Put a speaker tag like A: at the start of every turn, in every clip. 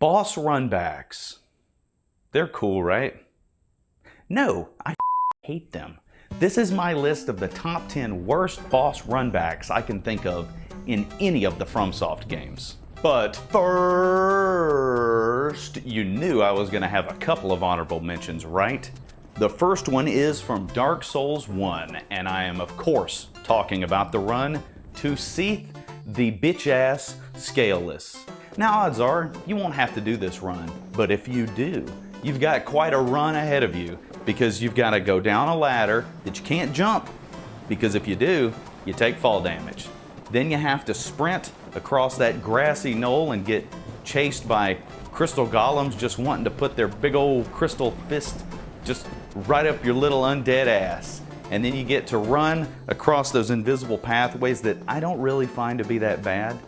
A: Boss runbacks. They're cool, right? No, I hate them. This is my list of the top 10 worst boss runbacks I can think of in any of the FromSoft games. But first, you knew I was going to have a couple of honorable mentions, right? The first one is from Dark Souls 1, and I am of course talking about the run to Seath the bitch-ass Scaleless. Now odds are, you won't have to do this run, but if you do, you've got quite a run ahead of you because you've got to go down a ladder that you can't jump, because if you do, you take fall damage. Then you have to sprint across that grassy knoll and get chased by crystal golems just wanting to put their big old crystal fist just right up your little undead ass. And then you get to run across those invisible pathways that I don't really find to be that bad.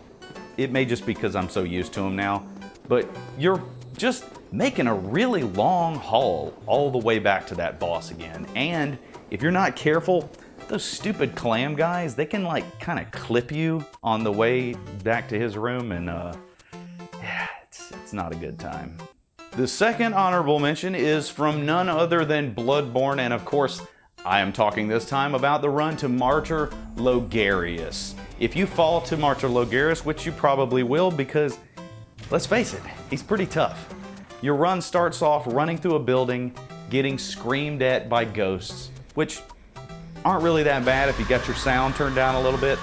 A: It may just be because I'm so used to them now, but you're just making a really long haul all the way back to that boss again. And if you're not careful, those stupid clam guys, they can like kind of clip you on the way back to his room, and yeah, it's not a good time. The second honorable mention is from none other than Bloodborne, and of course, I am talking this time about the run to Martyr Logarius. If you fall to Martyr Logarius, which you probably will because, let's face it, he's pretty tough. Your run starts off running through a building, getting screamed at by ghosts, which aren't really that bad if you got your sound turned down a little bit.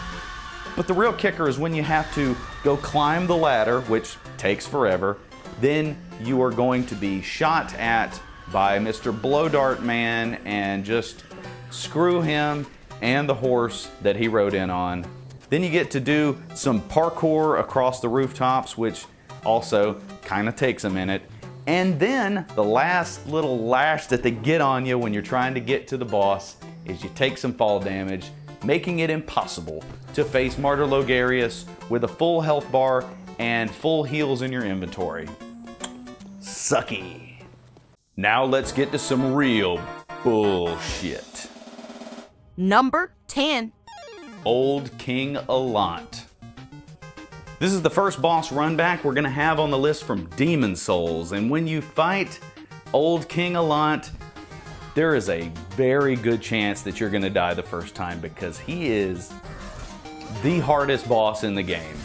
A: But the real kicker is when you have to go climb the ladder, which takes forever. Then you are going to be shot at by Mr. Blow Dart Man and just screw him and the horse that he rode in on. Then you get to do some parkour across the rooftops, which also kind of takes a minute. And then the last little lash that they get on you when you're trying to get to the boss is you take some fall damage, making it impossible to face Martyr Logarius with a full health bar and full heals in your inventory. Sucky. Now let's get to some real bullshit.
B: Number 10.
A: Old King Alot. This is the first boss runback we're gonna have on the list from Demon Souls, and when you fight Old King Alot, there is a very good chance that you're gonna die the first time because he is the hardest boss in the game.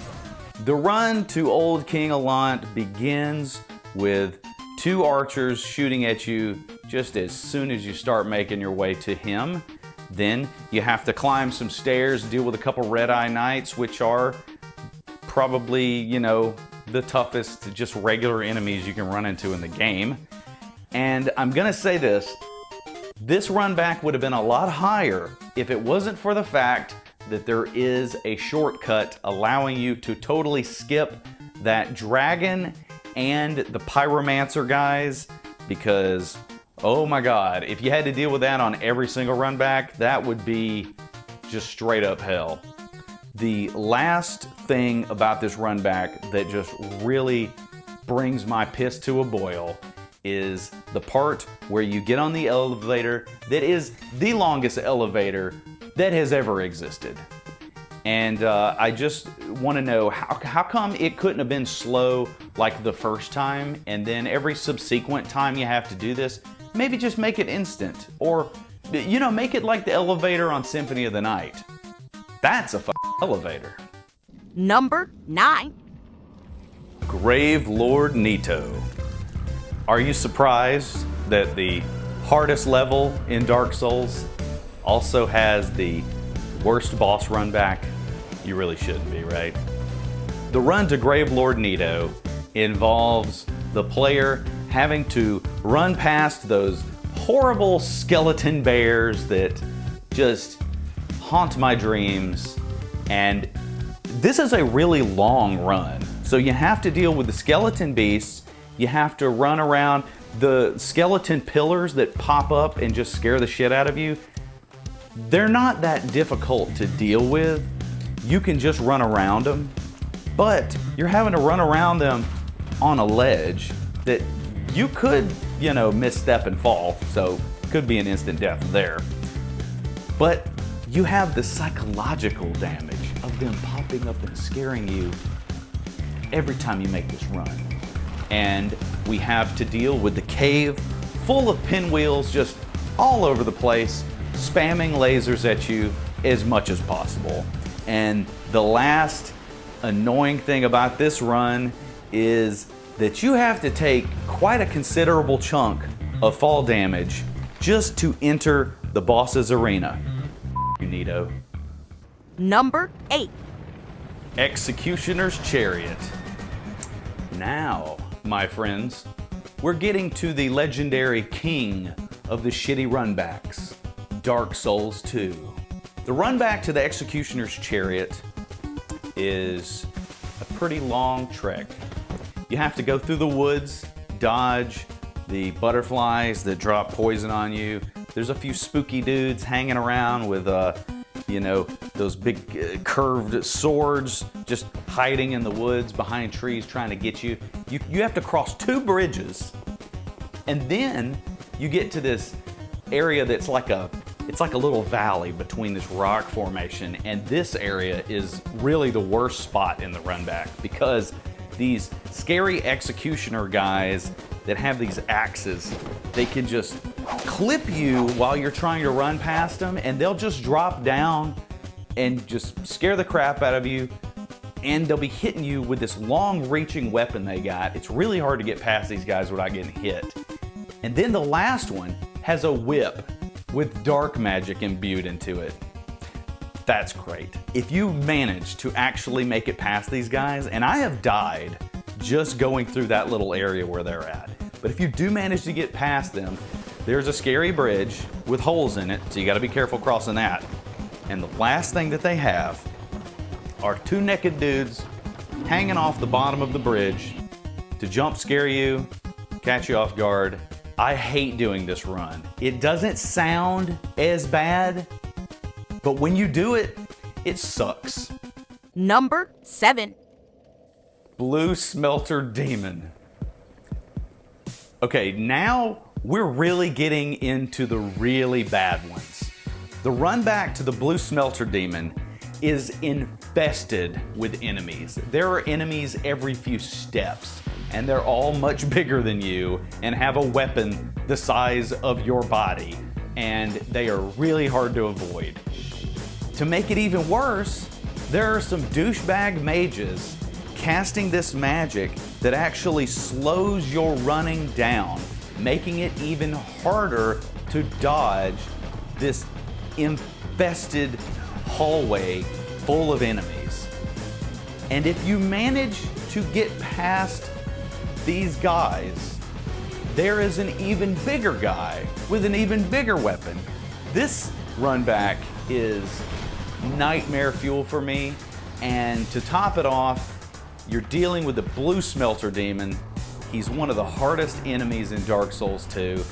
A: The run to Old King Alot begins with two archers shooting at you just as soon as you start making your way to him. Then you have to climb some stairs, deal with a couple red-eye knights, which are probably, you know, the toughest just regular enemies you can run into in the game. And I'm gonna say this run back would have been a lot higher if it wasn't for the fact that there is a shortcut allowing you to totally skip that dragon and the pyromancer guys, because oh my god, if you had to deal with that on every single run back, that would be just straight up hell. The last thing about this run back that just really brings my piss to a boil is the part where you get on the elevator that is the longest elevator that has ever existed. And I just want to know how come it couldn't have been slow like the first time, and then every subsequent time you have to do this, maybe just make it instant, or you know, make it like the elevator on Symphony of the Night. That's a elevator.
B: Number 9.
A: Grave Lord Nito. Are you surprised that the hardest level in Dark Souls also has the worst boss run back? You really shouldn't be, right? The run to Grave Lord Nito involves the player having to run past those horrible skeleton bears that just haunt my dreams. And this is a really long run. So you have to deal with the skeleton beasts. You have to run around the skeleton pillars that pop up and just scare the shit out of you. They're not that difficult to deal with. You can just run around them, but you're having to run around them on a ledge that you could, you know, misstep and fall, so could be an instant death there. But you have the psychological damage of them popping up and scaring you every time you make this run. and we have to deal with the cave full of pinwheels just all over the place, spamming lasers at you as much as possible. And the last annoying thing about this run is that you have to take quite a considerable chunk of fall damage just to enter the boss's arena. You Nito.
B: Number 8.
A: Executioner's Chariot. Now, my friends, we're getting to the legendary king of the shitty runbacks, Dark Souls 2. The run back to the Executioner's Chariot is a pretty long trek. You have to go through the woods, dodge the butterflies that drop poison on you. There's a few spooky dudes hanging around with, you know, those big curved swords just hiding in the woods behind trees trying to get you. You have to cross 2 bridges, and then you get to this area that's like a little valley between this rock formation, and this area is really the worst spot in the run back because these scary executioner guys that have these axes, they can just clip you while you're trying to run past them, and they'll just drop down and just scare the crap out of you, and they'll be hitting you with this long-reaching weapon they got. It's really hard to get past these guys without getting hit. And then the last one has a whip with dark magic imbued into it. That's great. If you manage to actually make it past these guys, and I have died just going through that little area where they're at, but if you do manage to get past them, there's a scary bridge with holes in it, so you gotta be careful crossing that. And the last thing that they have are 2 naked dudes hanging off the bottom of the bridge to jump scare you, catch you off guard. I hate doing this run. It doesn't sound as bad, but when you do it, it sucks.
B: Number 7.
A: Blue Smelter Demon. Okay, now we're really getting into the really bad ones. The run back to the Blue Smelter Demon is infested with enemies. There are enemies every few steps, and they're all much bigger than you and have a weapon the size of your body, and they are really hard to avoid. To make it even worse, there are some douchebag mages casting this magic that actually slows your running down, making it even harder to dodge this infested hallway full of enemies. And if you manage to get past these guys, there is an even bigger guy with an even bigger weapon. This run back is nightmare fuel for me, and to top it off, you're dealing with the Blue Smelter Demon. He's one of the hardest enemies in Dark Souls 2,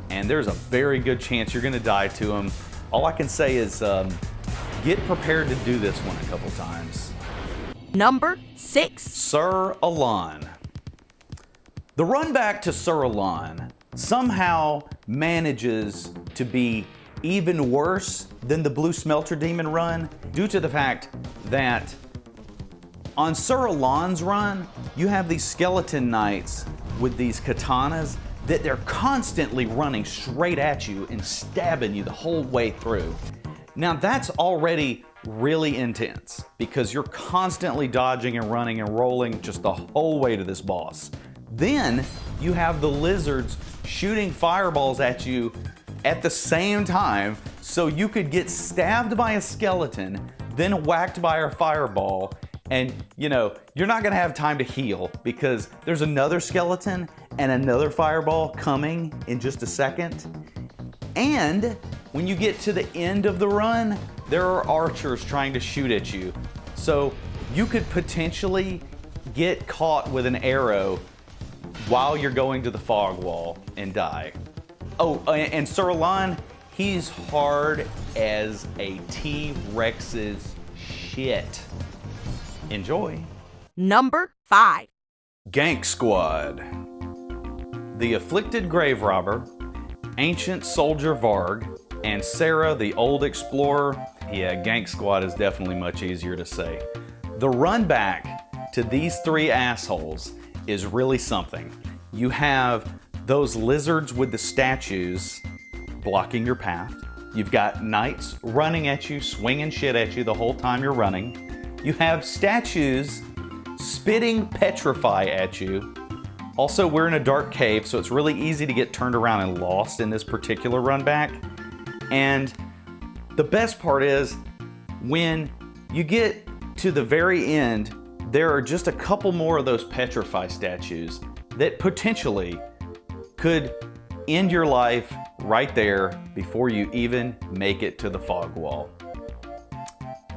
A: and there's a very good chance you're gonna die to him. All I can say is get prepared to do this one a couple times.
B: Number 6.
A: Sir Alon. The run back to Sir Alon somehow manages to be even worse than the Blue Smelter Demon run due to the fact that on Sir Alon's run, you have these skeleton knights with these katanas that they're constantly running straight at you and stabbing you the whole way through. Now that's already really intense because you're constantly dodging and running and rolling just the whole way to this boss. Then you have the lizards shooting fireballs at you at the same time, so you could get stabbed by a skeleton, then whacked by a fireball, and you know, you're not gonna have time to heal because there's another skeleton and another fireball coming in just a second. And when you get to the end of the run, there are archers trying to shoot at you. So you could potentially get caught with an arrow while you're going to the fog wall and die. Oh, and Sir Alon, he's hard as a T-Rex's shit. Enjoy.
B: Number 5.
A: Gank Squad. The Afflicted Grave Robber, Ancient Soldier Varg, and Sarah the Old Explorer. Yeah, Gank Squad is definitely much easier to say. The run back to these 3 assholes is really something. You have those lizards with the statues blocking your path. You've got knights running at you, swinging shit at you the whole time you're running. You have statues spitting petrify at you. Also, we're in a dark cave, so it's really easy to get turned around and lost in this particular run back. And the best part is, when you get to the very end, there are just a couple more of those petrify statues that potentially could end your life right there before you even make it to the fog wall.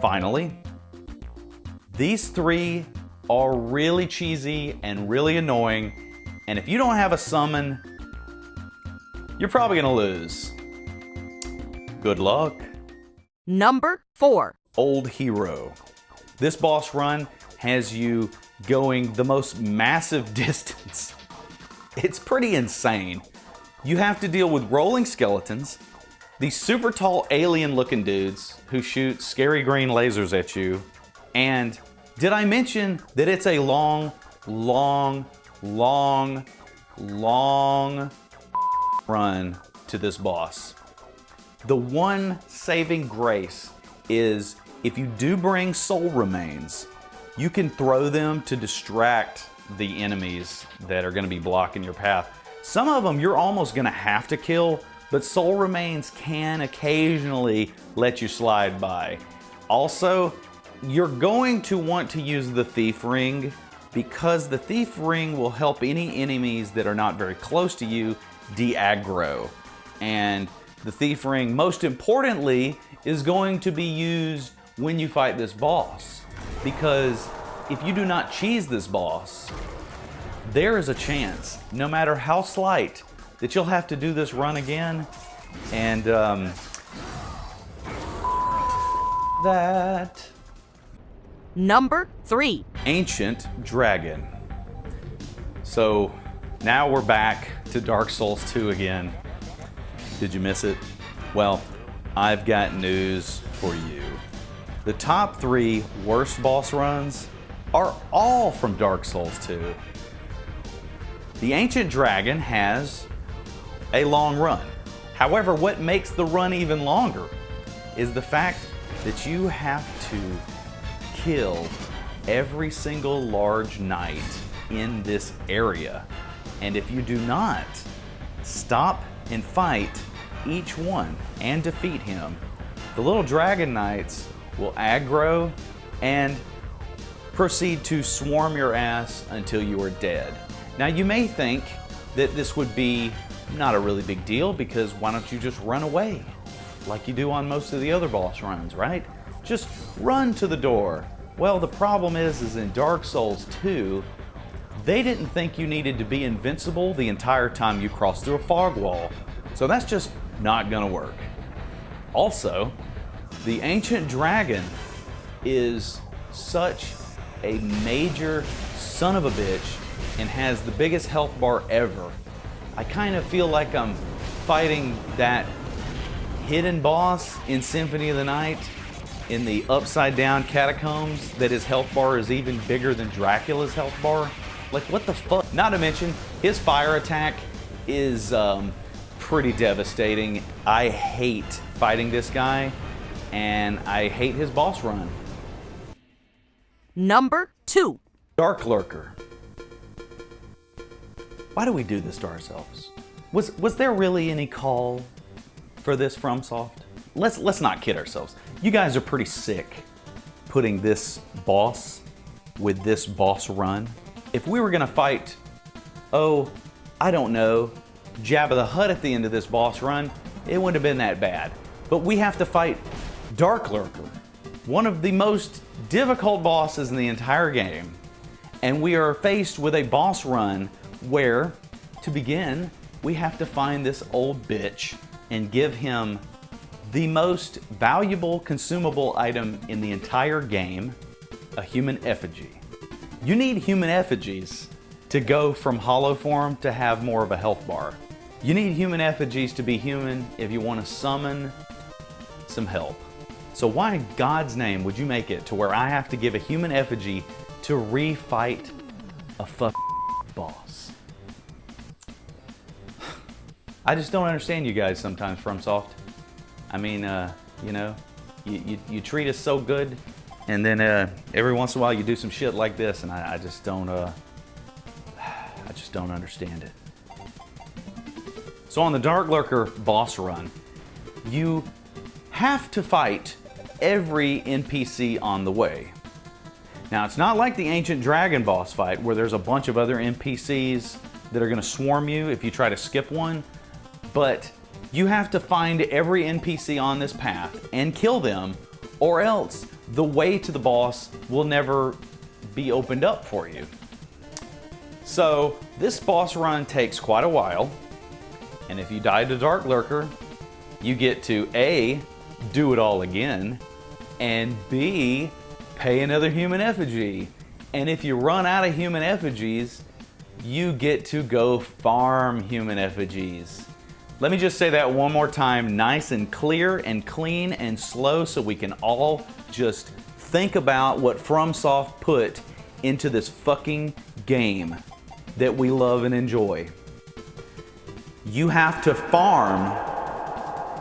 A: Finally, these three are really cheesy and really annoying, and if you don't have a summon, you're probably gonna lose. Good luck.
B: Number 4.
A: Old Hero. This boss run has you going the most massive distance. It's pretty insane. You have to deal with rolling skeletons, these super tall alien looking dudes who shoot scary green lasers at you, and did I mention that it's a long run to this boss? The one saving grace is if you do bring soul remains, you can throw them to distract the enemies that are going to be blocking your path. Some of them you're almost going to have to kill, but soul remains can occasionally let you slide by. Also, you're going to want to use the thief ring, because the thief ring will help any enemies that are not very close to you de-aggro. And the thief ring, most importantly, is going to be used when you fight this boss. Because if you do not cheese this boss, there is a chance, no matter how slight, that you'll have to do this run again. And that.
B: Number 3.
A: Ancient Dragon. So now we're back to Dark Souls 2 again. Did you miss it? Well, I've got news for you. The top 3 worst boss runs are all from Dark Souls 2. The Ancient Dragon has a long run. However, what makes the run even longer is the fact that you have to kill every single large knight in this area. And if you do not stop and fight each one and defeat him, the little dragon knights will aggro and proceed to swarm your ass until you are dead. Now you may think that this would be not a really big deal, because why don't you just run away like you do on most of the other boss runs, right? Just run to the door. Well, the problem is in Dark Souls 2, they didn't think you needed to be invincible the entire time you crossed through a fog wall. So that's just not gonna work. Also, the Ancient Dragon is such a major son of a bitch and has the biggest health bar ever. I kind of feel like I'm fighting that hidden boss in Symphony of the Night in the upside down catacombs, that his health bar is even bigger than Dracula's health bar. Like, what the fuck? Not to mention, his fire attack is pretty devastating. I hate fighting this guy, and I hate his boss run.
B: Number 2.
A: Dark Lurker. Why do we do this to ourselves? Was there really any call for this FromSoft? Let's not kid ourselves. You guys are pretty sick putting this boss with this boss run. If we were gonna fight, oh, I don't know, Jabba the Hutt at the end of this boss run, it wouldn't have been that bad. But we have to fight Dark Lurker, one of the most difficult bosses in the entire game. And we are faced with a boss run where, to begin, we have to find this old bitch and give him the most valuable consumable item in the entire game, a human effigy. You need human effigies to go from hollow form to have more of a health bar. You need human effigies to be human if you want to summon some help. So why in God's name would you make it to where I have to give a human effigy to refight a boss. I just don't understand you guys sometimes, FromSoft. I mean, you know, you treat us so good, and then every once in a while you do some shit like this, and I just don't understand it. So on the Dark Lurker boss run, you have to fight every NPC on the way. Now, it's not like the Ancient Dragon boss fight where there's a bunch of other NPCs that are gonna swarm you if you try to skip one, but you have to find every NPC on this path and kill them, or else the way to the boss will never be opened up for you. So this boss run takes quite a while, and if you die to Dark Lurker, you get to A, do it all again, and B, pay another human effigy. And if you run out of human effigies, you get to go farm human effigies. Let me just say that one more time, nice and clear and clean and slow, so we can all just think about what FromSoft put into this fucking game that we love and enjoy. You have to farm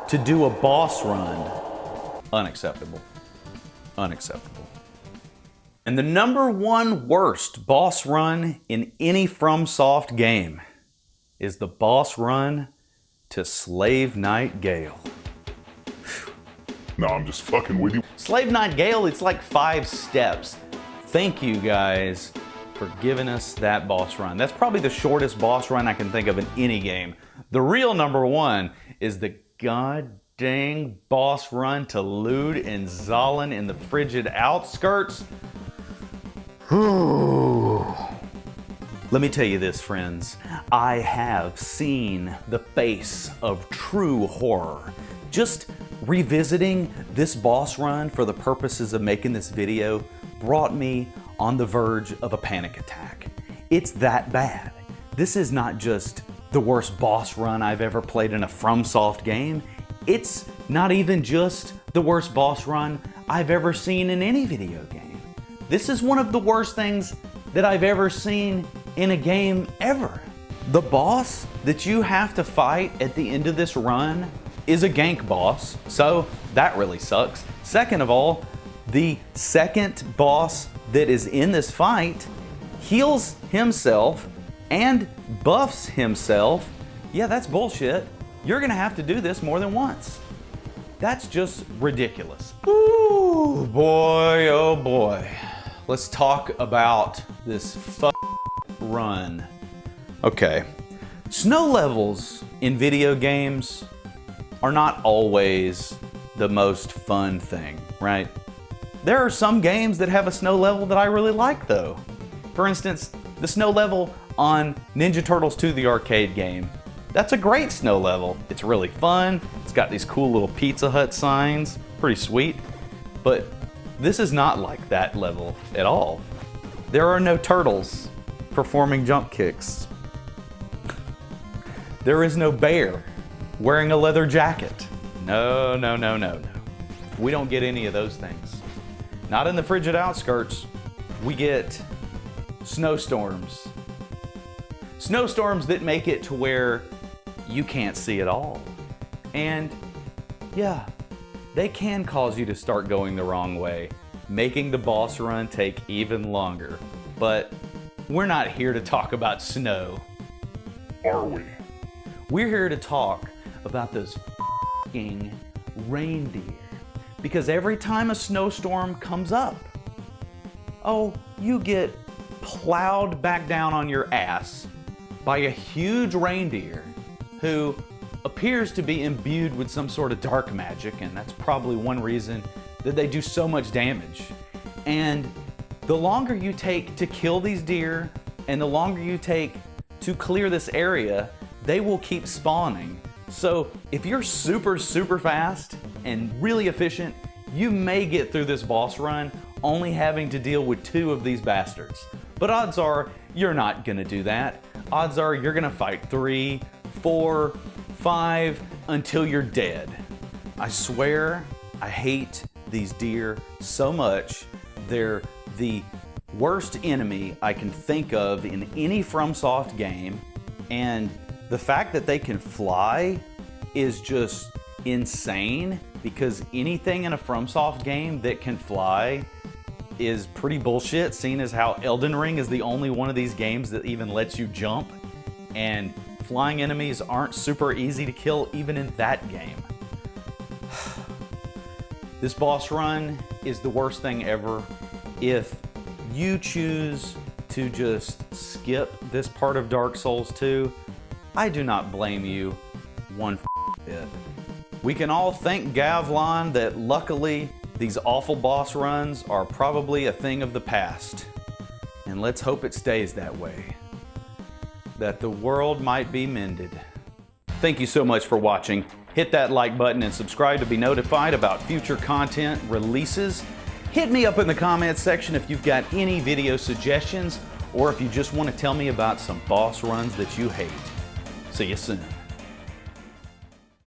A: to do a boss run. Unacceptable. Unacceptable. And the #1 worst boss run in any FromSoft game is the boss run to Slave Knight Gale.
C: No, I'm just fucking with you.
A: Slave Knight Gale, it's like 5 steps. Thank you guys for giving us that boss run. That's probably the shortest boss run I can think of in any game. The real #1 is the god dang boss run to Lud and Zalin in the frigid outskirts. Let me tell you this, friends. I have seen the face of true horror. Just revisiting this boss run for the purposes of making this video brought me on the verge of a panic attack. It's that bad. This is not just the worst boss run I've ever played in a FromSoft game. It's not even just the worst boss run I've ever seen in any video game. This is one of the worst things that I've ever seen in a game ever. The boss that you have to fight at the end of this run is a gank boss, so that really sucks. Second of all, the second boss that is in this fight heals himself and buffs himself. Yeah, that's bullshit. You're gonna have to do this more than once. That's just ridiculous. Ooh, boy, oh boy. Let's talk about this run. Okay, snow levels in video games are not always the most fun thing, right? There are some games that have a snow level that I really like though. For instance, the snow level on Ninja Turtles 2, the arcade game. That's a great snow level. It's really fun. It's got these cool little Pizza Hut signs. Pretty sweet. But this is not like that level at all. There are no turtles performing jump kicks. There is no bear wearing a leather jacket. No, no, no, no, no. We don't get any of those things. Not in the frigid outskirts. We get snowstorms. Snowstorms that make it to where you can't see at all. And yeah, they can cause you to start going the wrong way, making the boss run take even longer. But we're not here to talk about snow.
C: Are we?
A: We're here to talk about those f***ing reindeer. Because every time a snowstorm comes up, oh, you get plowed back down on your ass by a huge reindeer who appears to be imbued with some sort of dark magic, and that's probably one reason that they do so much damage. And the longer you take to kill these deer, and the longer you take to clear this area, they will keep spawning. So if you're super, super fast and really efficient, you may get through this boss run only having to deal with 2 of these bastards. But odds are you're not gonna do that. Odds are you're gonna fight 3, 4, 5 until you're dead. I swear I hate these deer so much. They're the worst enemy I can think of in any FromSoft game, and the fact that they can fly is just insane, because anything in a FromSoft game that can fly is pretty bullshit, seeing as how Elden Ring is the only one of these games that even lets you jump, and flying enemies aren't super easy to kill even in that game. This boss run is the worst thing ever. If you choose to just skip this part of Dark Souls 2, I do not blame you one bit. We can all thank Gavlon that luckily these awful boss runs are probably a thing of the past. And let's hope it stays that way. That the world might be mended. Thank you so much for watching. Hit that like button and subscribe to be notified about future content releases. Hit me up in the comments section if you've got any video suggestions, or if you just want to tell me about some boss runs that you hate. See you soon.